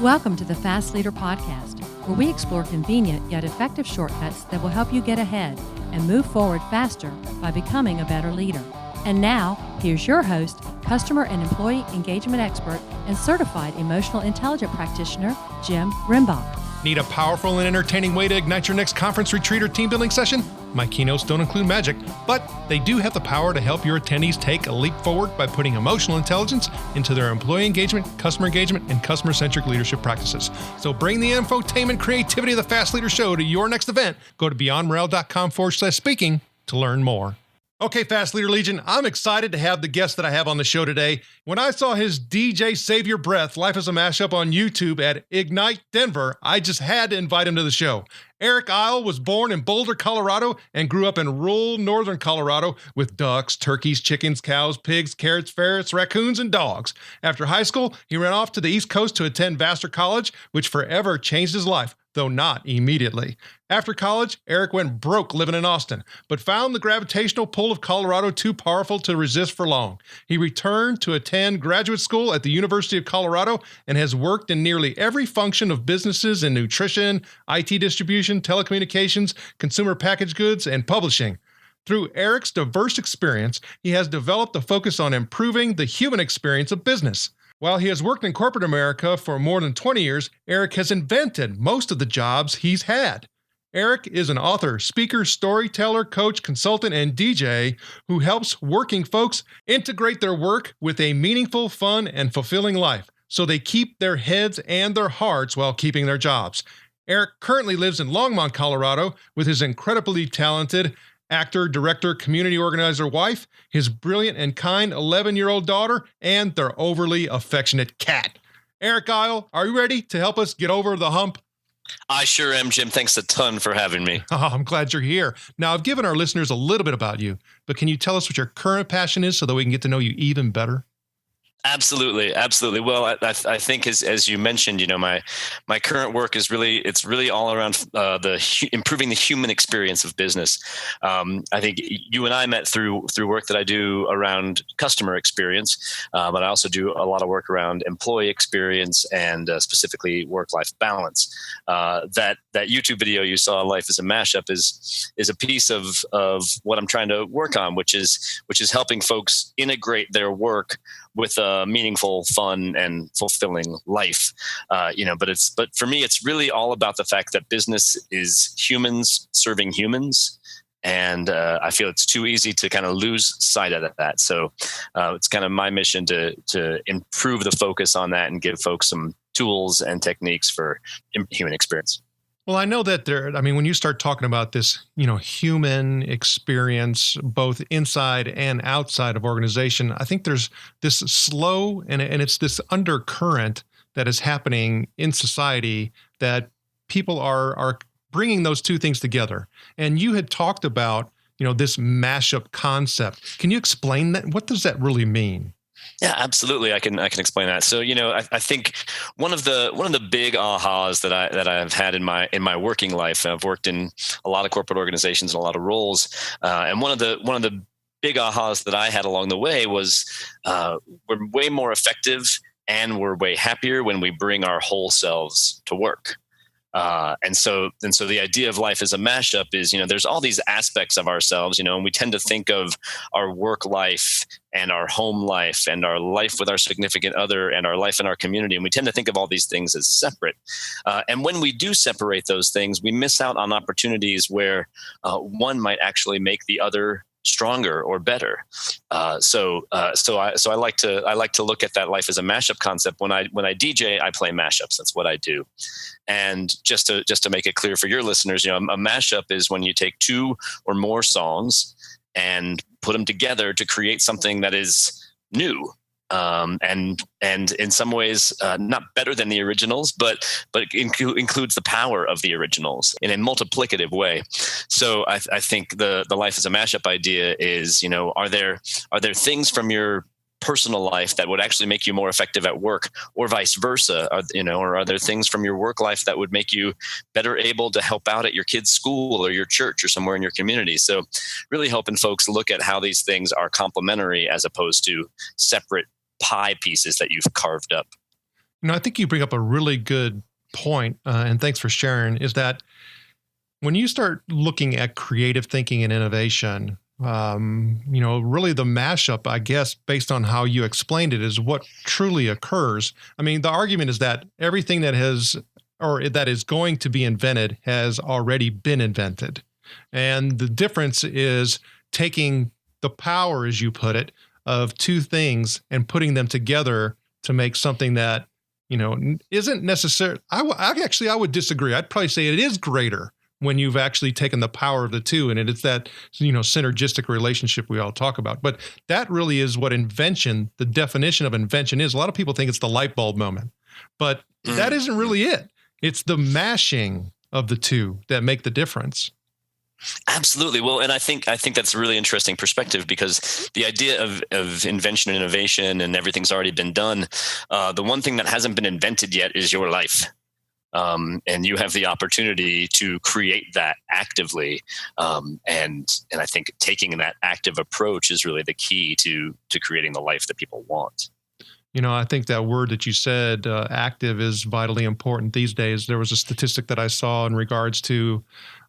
Welcome to the Fast Leader Podcast, where we explore convenient yet effective shortcuts that will help you get ahead and move forward faster by becoming a better leader. And now, here's your host, customer and employee engagement expert, and certified emotional intelligence practitioner, Jim Rimbach. Need a powerful and entertaining way to ignite your next conference, retreat, or team building session? My keynotes don't include magic, but they do have the power to help your attendees take a leap forward by putting emotional intelligence into their employee engagement, and customer-centric leadership practices. So bring the infotainment creativity of the Fast Leader Show to your next event. Go to beyondmorale.com/speaking to learn more. Okay, Fast Leader Legion, I'm excited to have the guest that I have on the show today. When I saw his DJ Save Your Breath, Life as a Mashup on YouTube at Ignite Denver, I just had to invite him to the show. Eryc Eyl was born in Boulder, Colorado, and grew up in rural northern Colorado with ducks, turkeys, chickens, cows, pigs, carrots, ferrets, raccoons, and dogs. After high school, he ran off to the East Coast to attend Vassar College, which forever changed his life, though not immediately. After college, Eryc went broke living in Austin, but found the gravitational pull of Colorado too powerful to resist for long. He returned to attend graduate school at the University of Colorado and has worked in nearly every function of businesses in nutrition, IT distribution, telecommunications, consumer packaged goods, and publishing. Through Eric's diverse experience, he has developed a focus on improving the human experience of business. While he has worked in corporate America for more than 20 years, Eryc has invented most of the jobs he's had. Eryc is an author, speaker, storyteller, coach, consultant, and DJ who helps working folks integrate their work with a meaningful, fun, and fulfilling life so they keep their heads and their hearts while keeping their jobs. Eryc currently lives in Longmont, Colorado with his incredibly talented actor, director, community organizer wife, his brilliant and kind 11-year-old daughter, and their overly affectionate cat. Eryc Eyl, are you ready to help us get over the hump? I sure am, Jim. Thanks a ton for having me. Oh, I'm glad you're here. Now, I've given our listeners a little bit about you, but can you tell us what your current passion is so that we can get to know you even better? Absolutely. Well, I think as you mentioned, my current work is really all around improving the human experience of business. I think you and I met through work that I do around customer experience, but I also do a lot of work around employee experience and specifically work-life balance. That YouTube video you saw, Life as a Mashup, is a piece of what I'm trying to work on, which is helping folks integrate their work with a meaningful, fun, and fulfilling life. But for me, it's really all about the fact that business is humans serving humans. And I feel it's too easy to kind of lose sight of that. So it's kind of my mission to improve the focus on that and give folks some tools and techniques for human experience. Well, I know that when you start talking about this, human experience, both inside and outside of organization, I think there's this slow and it's this undercurrent that is happening in society that people are bringing those two things together. And you had talked about, this mashup concept. Can you explain that? What does that really mean? Yeah, absolutely. I can explain that. So, I think one of the big ahas that I've had in my working life, I've worked in a lot of corporate organizations and a lot of roles, and one of the big ahas that I had along the way was we're way more effective and we're way happier when we bring our whole selves to work. And so the idea of life as a mashup is, there's all these aspects of ourselves, and we tend to think of our work life and our home life and our life with our significant other and our life in our community. And we tend to think of all these things as separate. And when we do separate those things, we miss out on opportunities where one might actually make the other stronger or better. So I like to look at that life as a mashup concept. When I DJ, I play mashups. That's what I do. And just to make it clear for your listeners, a mashup is when you take two or more songs and put them together to create something that is new. And in some ways, not better than the originals, but includes the power of the originals in a multiplicative way. So I think the life as a mashup idea is, are there things from your personal life that would actually make you more effective at work, or vice versa? Or are there things from your work life that would make you better able to help out at your kid's school or your church or somewhere in your community? So really helping folks look at how these things are complementary as opposed to separate pie pieces that you've carved up. I think you bring up a really good point, and thanks for sharing, is that when you start looking at creative thinking and innovation, really the mashup, I guess, based on how you explained it, is what truly occurs. I mean, the argument is that everything that is going to be invented has already been invented. And the difference is taking the power, as you put it, of two things and putting them together to make something that, isn't necessary. I would disagree. I'd probably say it is greater when you've actually taken the power of the two, and it's that, synergistic relationship we all talk about. But that really is what invention, the definition of invention is. A lot of people think it's the light bulb moment, but that isn't really it. It's the mashing of the two that make the difference. Absolutely. Well, and I think that's a really interesting perspective, because the idea of invention and innovation and everything's already been done. The one thing that hasn't been invented yet is your life. And you have the opportunity to create that actively. And I think taking that active approach is really the key to creating the life that people want. I think that word that you said, active, is vitally important these days. There was a statistic that I saw in regards to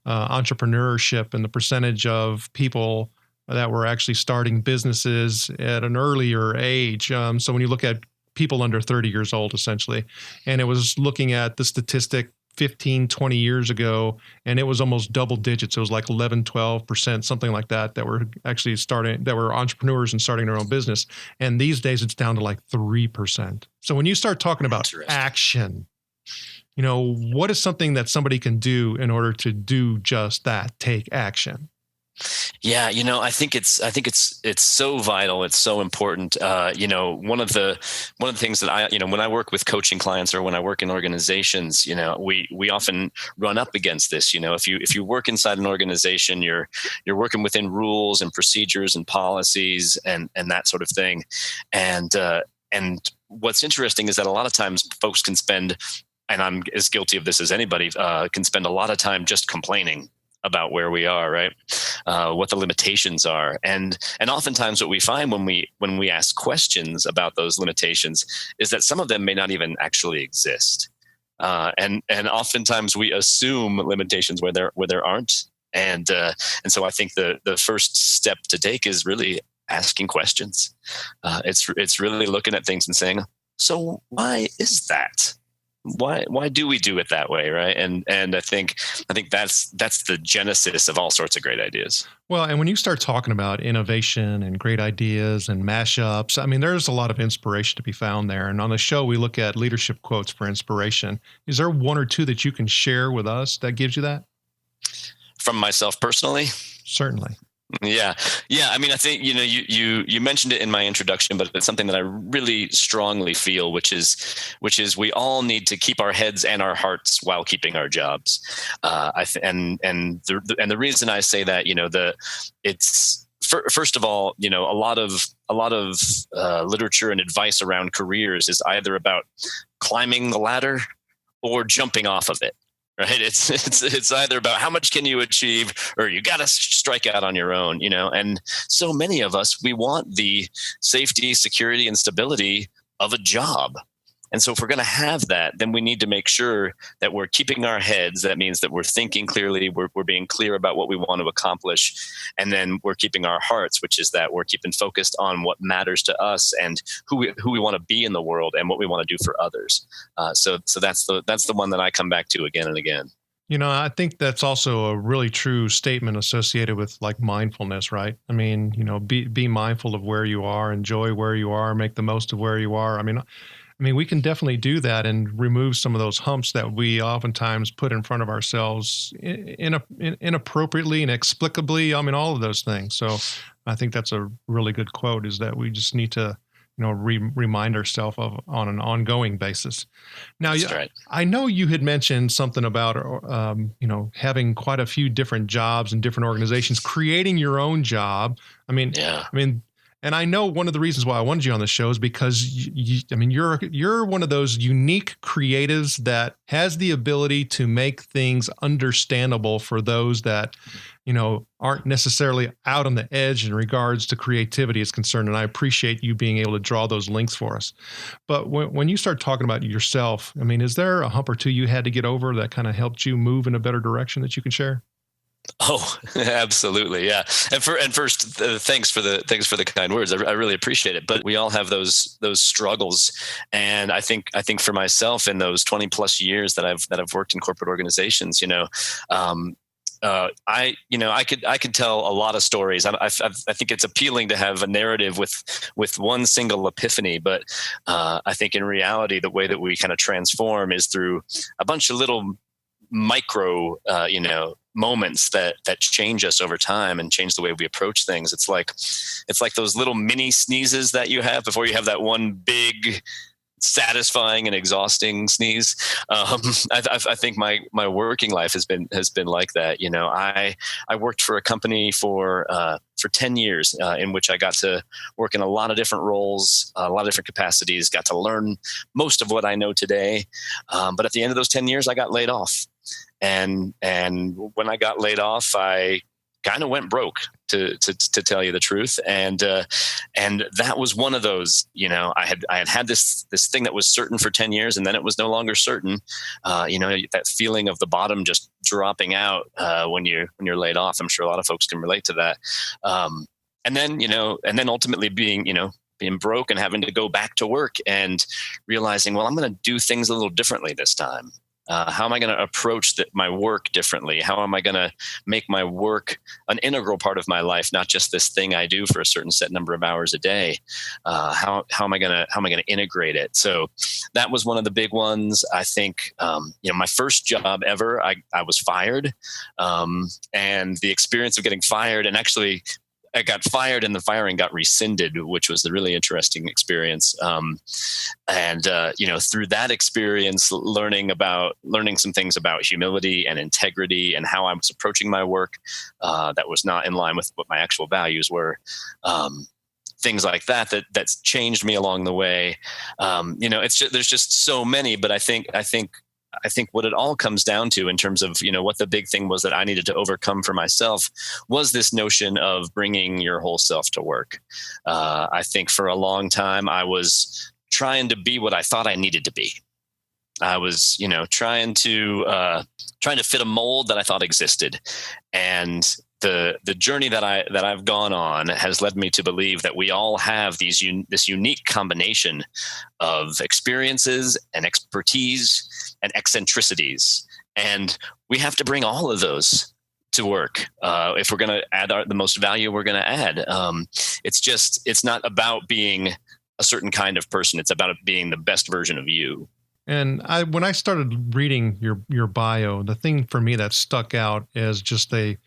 entrepreneurship and the percentage of people that were actually starting businesses at an earlier age. So when you look at people under 30 years old, essentially, and it was looking at the statistic 15, 20 years ago, and it was almost double digits. It was like 11, 12%, something like that were actually that were entrepreneurs and starting their own business. And these days it's down to like 3%. So when you start talking about action, what is something that somebody can do in order to do just that, take action? Yeah, I think it's so vital. It's so important. One of the things that I, when I work with coaching clients or when I work in organizations, we often run up against this. If you work inside an organization, you're working within rules and procedures and policies and that sort of thing. And what's interesting is that a lot of times folks can spend, and I'm as guilty of this as anybody, can spend a lot of time just complaining about where we are, right? What the limitations are. And oftentimes what we find when we ask questions about those limitations is that some of them may not even actually exist. And oftentimes we assume limitations where there aren't. And so I think the first step to take is really asking questions. It's really looking at things and saying, so why is that? Why do we do it that way, right? And I think that's the genesis of all sorts of great ideas. Well, and when you start talking about innovation and great ideas and mashups, I mean, there's a lot of inspiration to be found there. And on the show, we look at leadership quotes for inspiration. Is there one or two that you can share with us that gives you that? From myself personally? Certainly. Yeah. I mean, I think, you mentioned it in my introduction, but it's something that I really strongly feel, which is we all need to keep our heads and our hearts while keeping our jobs. And the reason I say that, first of all, a lot of literature and advice around careers is either about climbing the ladder or jumping off of it. Right. It's either about how much can you achieve or you got to strike out on your own, and so many of us, we want the safety, security, and stability of a job. And so if we're going to have that, then we need to make sure that we're keeping our heads. That means that we're thinking clearly, we're being clear about what we want to accomplish. And then we're keeping our hearts, which is that we're keeping focused on what matters to us and who we want to be in the world and what we want to do for others. So that's the one that I come back to again and again. I think that's also a really true statement associated with like mindfulness, right? I mean, be mindful of where you are, enjoy where you are, make the most of where you are. I mean, we can definitely do that and remove some of those humps that we oftentimes put in front of ourselves inappropriately, inexplicably. I mean, all of those things. So I think that's a really good quote, is that we just need to, remind ourselves of on an ongoing basis. Now, that's right. I know you had mentioned something about, having quite a few different jobs and different organizations, creating your own job. And And I know one of the reasons why I wanted you on the show is because you're one of those unique creatives that has the ability to make things understandable for those that, aren't necessarily out on the edge in regards to creativity is concerned. And I appreciate you being able to draw those links for us. But when you start talking about yourself, is there a hump or two you had to get over that kind of helped you move in a better direction that you can share? Oh, absolutely. Yeah. And first, thanks for the kind words. I really appreciate it. But we all have those struggles. And I think for myself in those 20 plus years that I've worked in corporate organizations, I could tell a lot of stories. I think it's appealing to have a narrative with one single epiphany, but I think in reality, the way that we kind of transform is through a bunch of little micro, moments that change us over time and change the way we approach things. It's like those little mini sneezes that you have before you have that one big, satisfying and exhausting sneeze. I think my working life has been like that. I worked for a company for 10 years in which I got to work in a lot of different roles, a lot of different capacities, got to learn most of what I know today. But at the end of those 10 years, I got laid off. And when I got laid off, I kind of went broke, to tell you the truth. And that was one of those, I had this thing that was certain for 10 years and then it was no longer certain. That feeling of the bottom just dropping out when you're laid off. I'm sure a lot of folks can relate to that. And then ultimately being broke and having to go back to work and realizing, well, I'm going to do things a little differently this time. How am I going to approach my work differently? How am I going to make my work an integral part of my life, not just this thing I do for a certain set number of hours a day? How am I going to integrate it? So that was one of the big ones. I think my first job ever, I was fired, and the experience of getting fired, and actually I got fired and the firing got rescinded, which was the really interesting experience. Through that experience, learning some things about humility and integrity and how I was approaching my work that was not in line with what my actual values were. Things like that's changed me along the way. There's just so many, but I think what it all comes down to in terms of, what the big thing was that I needed to overcome for myself was this notion of bringing your whole self to work. I think for a long time, I was trying to be what I thought I needed to be. I was, trying to fit a mold that I thought existed. And the journey that I've gone on has led me to believe that we all have this unique combination of experiences and expertise and eccentricities, and we have to bring all of those to work if we're going to add the most value we're going to add. It's not about being a certain kind of person; it's about being the best version of you. And when I started reading your bio, the thing for me that stuck out as just a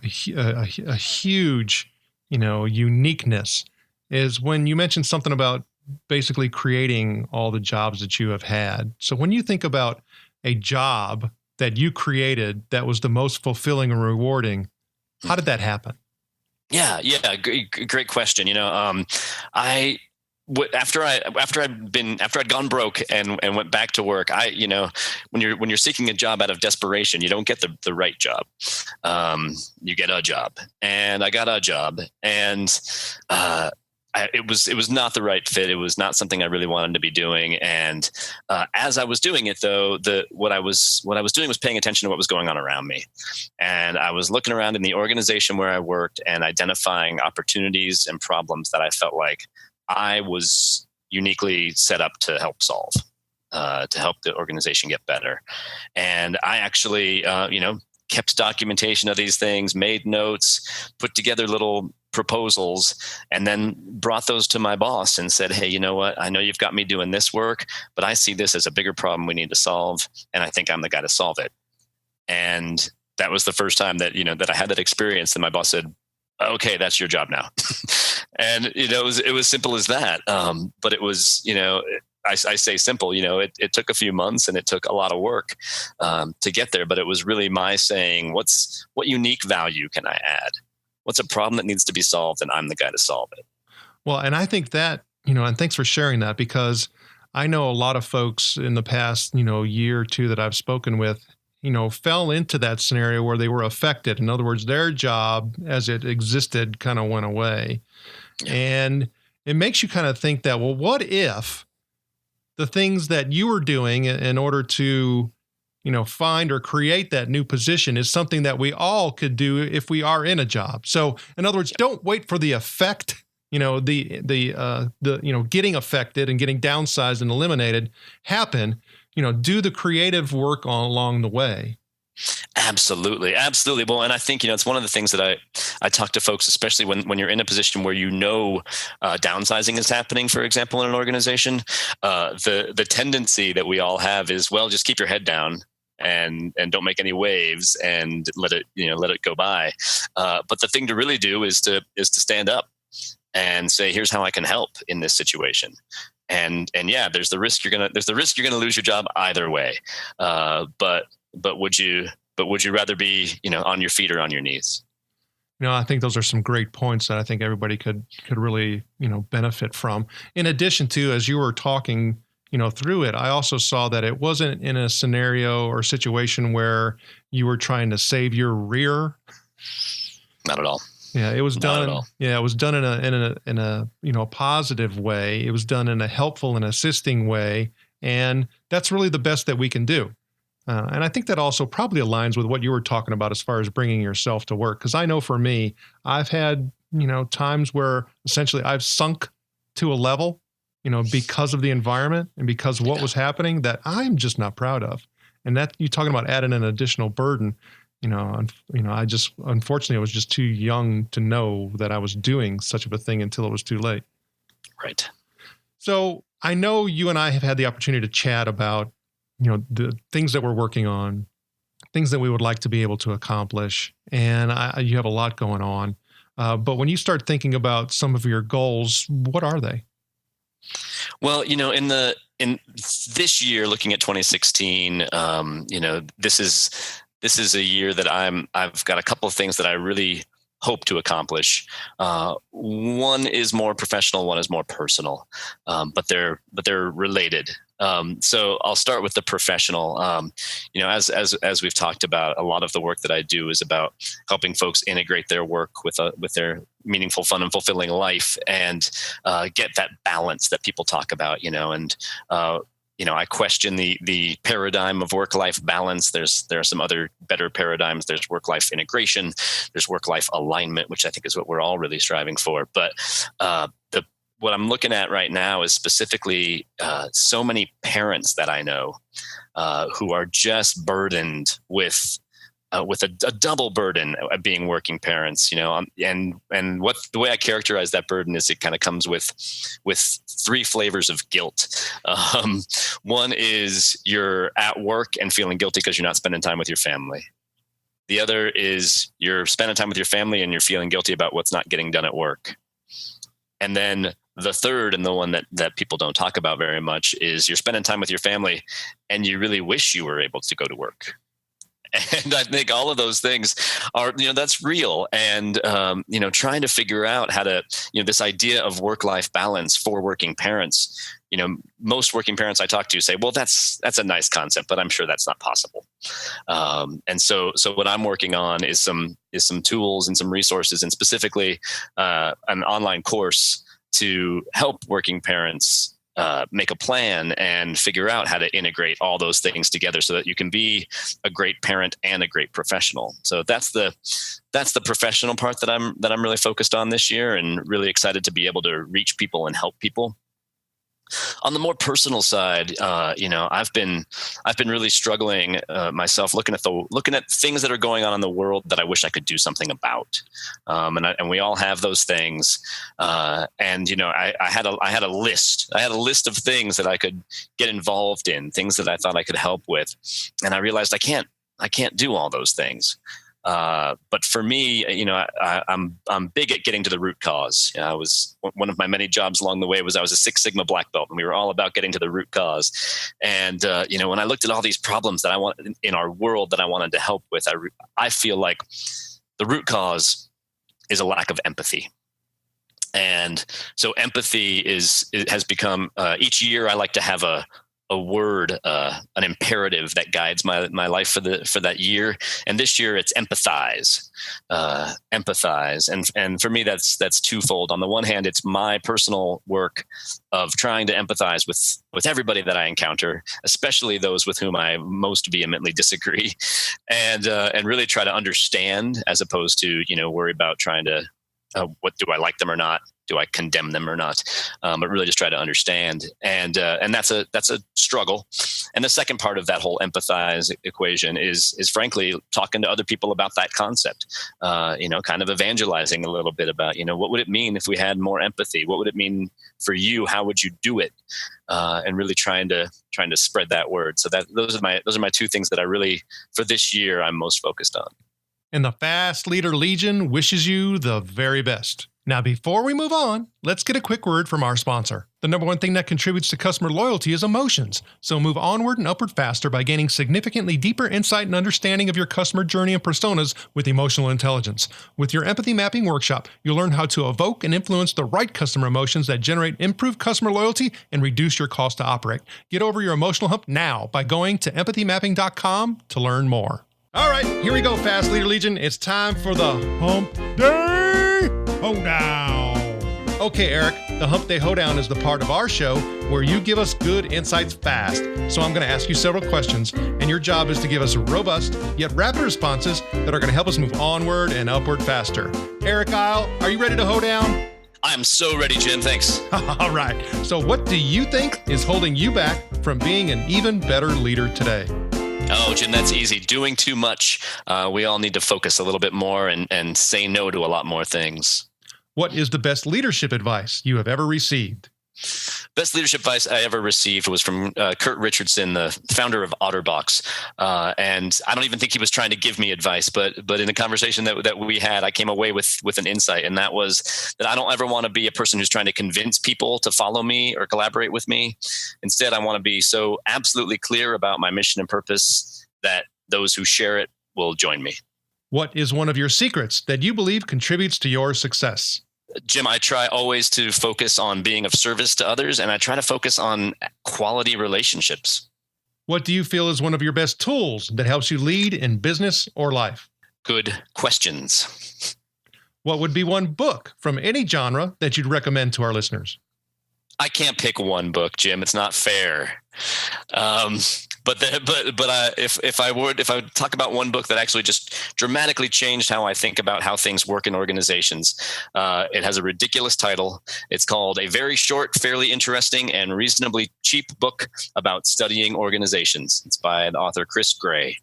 huge, uniqueness is when you mentioned something about basically creating all the jobs that you have had. So when you think about a job that you created that was the most fulfilling and rewarding, how did that happen? Yeah, great question. After I'd gone broke and went back to work, when you're seeking a job out of desperation, you don't get the right job. You get a job, and I got a job, and it was not the right fit. It was not something I really wanted to be doing. And as I was doing it, though, what I was doing was paying attention to what was going on around me, and I was looking around in the organization where I worked and identifying opportunities and problems that I felt like I was uniquely set up to help solve, to help the organization get better. And I actually, kept documentation of these things, made notes, put together little proposals, and then brought those to my boss and said, hey, you know what? I know you've got me doing this work, but I see this as a bigger problem we need to solve. And I think I'm the guy to solve it. And that was the first time that, that I had that experience. And my boss said, okay, that's your job now. And, it was simple as that. But it was, I say simple, it took a few months and it took a lot of work to get there. But it was really my saying, what unique value can I add? What's a problem that needs to be solved? And I'm the guy to solve it. Well, and I think that, and thanks for sharing that, because I know a lot of folks in the past, year or two that I've spoken with, fell into that scenario where they were affected. In other words, their job as it existed kind of went away. Yeah. And it makes you kind of think that, well, what if the things that you were doing in order to, find or create that new position is something that we all could do if we are in a job. So in other words, don't wait for the effect, the getting affected and getting downsized and eliminated happen, do the creative work along the way. Absolutely. Absolutely. Well, and I think, it's one of the things that I talk to folks, especially when you're in a position where downsizing is happening, for example, in an organization, the tendency that we all have is, well, just keep your head down and don't make any waves and let it go by. But the thing to really do is to stand up and say, here's how I can help in this situation. And yeah, there's the risk you're gonna lose your job either way. But would you rather be, on your feet or on your knees? I think those are some great points that I think everybody could really, benefit from. In addition to, as you were talking, through it, I also saw that it wasn't in a scenario or situation where you were trying to save your rear. Not at all. Yeah, it was done. Yeah, it was done in a positive way. It was done in a helpful and assisting way, and that's really the best that we can do. And I think that also probably aligns with what you were talking about as far as bringing yourself to work. Because I know for me, I've had times where essentially I've sunk to a level, because of the environment and because of what was happening that I'm just not proud of. And that you're talking about adding an additional burden. I just, unfortunately, I was just too young to know that I was doing such of a thing until it was too late. Right. So I know you and I have had the opportunity to chat about, the things that we're working on, things that we would like to be able to accomplish. And you have a lot going on. But when you start thinking about some of your goals, what are they? Well, in this year, looking at 2016, this is a year that I've got a couple of things that I really hope to accomplish. One is more professional, one is more personal, but they're related. So I'll start with the professional. As we've talked about, a lot of the work that I do is about helping folks integrate their work with their meaningful, fun, and fulfilling life, and get that balance that people talk about. I question the paradigm of work-life balance. There are some other better paradigms. There's work-life integration. There's work-life alignment, which I think is what we're all really striving for. But what I'm looking at right now is specifically so many parents that I know who are just burdened with a double burden of being working parents, and what the way I characterize that burden is it kind of comes with three flavors of guilt. One is you're at work and feeling guilty because you're not spending time with your family. The other is you're spending time with your family and you're feeling guilty about what's not getting done at work. And then the third, and the one that people don't talk about very much, is you're spending time with your family and you really wish you were able to go to work. And I think all of those things are, that's real. And, trying to figure out how to, this idea of work-life balance for working parents, most working parents I talk to say, well, that's a nice concept, but I'm sure that's not possible. And so what I'm working on is some tools and some resources, and specifically an online course to help working parents make a plan and figure out how to integrate all those things together so that you can be a great parent and a great professional. So that's the professional part that I'm really focused on this year, and really excited to be able to reach people and help people. On the more personal side, I've been really struggling myself, looking at things that are going on in the world that I wish I could do something about, and we all have those things. I had a list of things that I could get involved in, things that I thought I could help with, and I realized I can't do all those things. But for me, I'm big at getting to the root cause. I was, one of my many jobs along the way was I was a Six Sigma black belt, and we were all about getting to the root cause. And, when I looked at all these problems that I wanted in our world that I wanted to help with, I feel like the root cause is a lack of empathy. And so empathy has become, each year I like to have a word, an imperative that guides my life for that year. And this year it's empathize. And for me, that's twofold. On the one hand, it's my personal work of trying to empathize with everybody that I encounter, especially those with whom I most vehemently disagree, and really try to understand, as opposed to, worry about trying to, what, do I like them or not? Do I condemn them or not? But really just try to understand. And that's a struggle. And the second part of that whole empathize equation is frankly talking to other people about that concept, kind of evangelizing a little bit about, what would it mean if we had more empathy? What would it mean for you? How would you do it? And really trying to spread that word. So those are my two things that I really, for this year, I'm most focused on. And the Fast Leader Legion wishes you the very best. Now, before we move on, let's get a quick word from our sponsor. The number one thing that contributes to customer loyalty is emotions. So move onward and upward faster by gaining significantly deeper insight and understanding of your customer journey and personas with emotional intelligence. With your empathy mapping workshop, you'll learn how to evoke and influence the right customer emotions that generate improved customer loyalty and reduce your cost to operate. Get over your emotional hump now by going to empathymapping.com to learn more. All right, here we go, Fast Leader Legion. It's time for the Hump Day Hoedown. Okay, Eryc, the Hump Day Hoedown is the part of our show where you give us good insights fast. So I'm going to ask you several questions, and your job is to give us robust yet rapid responses that are going to help us move onward and upward faster. Eryc Eyl, are you ready to hoe down? I'm so ready, Jim. Thanks. All right. So what do you think is holding you back from being an even better leader today? Oh, Jim, that's easy. Doing too much. We all need to focus a little bit more and say no to a lot more things. What is the best leadership advice you have ever received? Best leadership advice I ever received was from Kurt Richardson, the founder of OtterBox. And I don't even think he was trying to give me advice, but in a conversation that we had, I came away with an insight. And that was that I don't ever want to be a person who's trying to convince people to follow me or collaborate with me. Instead, I want to be so absolutely clear about my mission and purpose that those who share it will join me. What is one of your secrets that you believe contributes to your success? Jim, I try always to focus on being of service to others, and I try to focus on quality relationships. What do you feel is one of your best tools that helps you lead in business or life? Good questions. What would be one book from any genre that you'd recommend to our listeners? I can't pick one book, Jim. It's not fair. If I would talk about one book that actually just dramatically changed how I think about how things work in organizations, it has a ridiculous title. It's called A Very Short, Fairly Interesting, and Reasonably Cheap Book About Studying Organizations. It's by the author Chris Gray.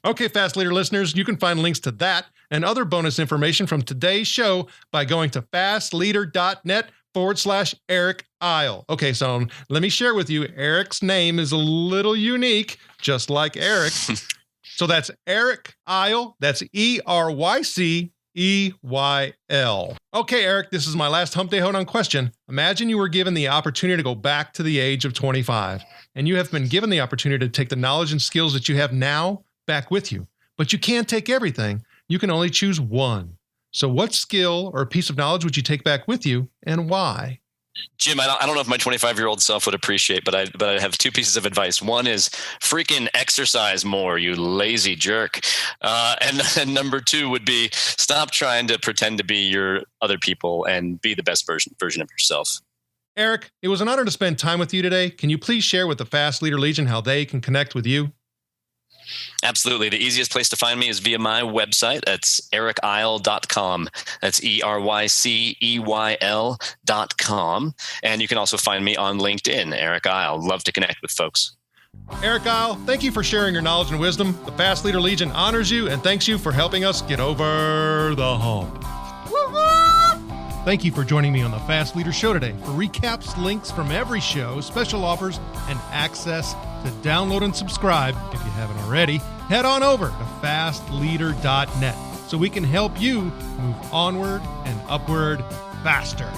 Okay, Fast Leader listeners, you can find links to that and other bonus information from today's show by going to fastleader.net/Eryc Eyl. Okay, so let me share with you, Eric's name is a little unique, just like Eryc. So that's Eryc Eyl. That's ERYCEYL. Okay, Eryc, this is my last Hump Day Hoedown question. Imagine you were given the opportunity to go back to the age of 25, and you have been given the opportunity to take the knowledge and skills that you have now back with you. But you can't take everything. You can only choose one. So what skill or piece of knowledge would you take back with you, and why? Jim, I don't know if my 25-year-old self would appreciate, but I have two pieces of advice. One is freaking exercise more, you lazy jerk. And number two would be stop trying to pretend to be your other people and be the best version of yourself. Eryc, it was an honor to spend time with you today. Can you please share with the Fast Leader Legion how they can connect with you? Absolutely. The easiest place to find me is via my website. That's eryceyl.com. That's ERYCEYL.com. And you can also find me on LinkedIn, Eryc Eyl. Love to connect with folks. Eryc Eyl, thank you for sharing your knowledge and wisdom. The Fast Leader Legion honors you and thanks you for helping us get over the hump. Thank you for joining me on the Fast Leader Show today. For recaps, links from every show, special offers, and access to download and subscribe, if you haven't already, head on over to fastleader.net so we can help you move onward and upward faster.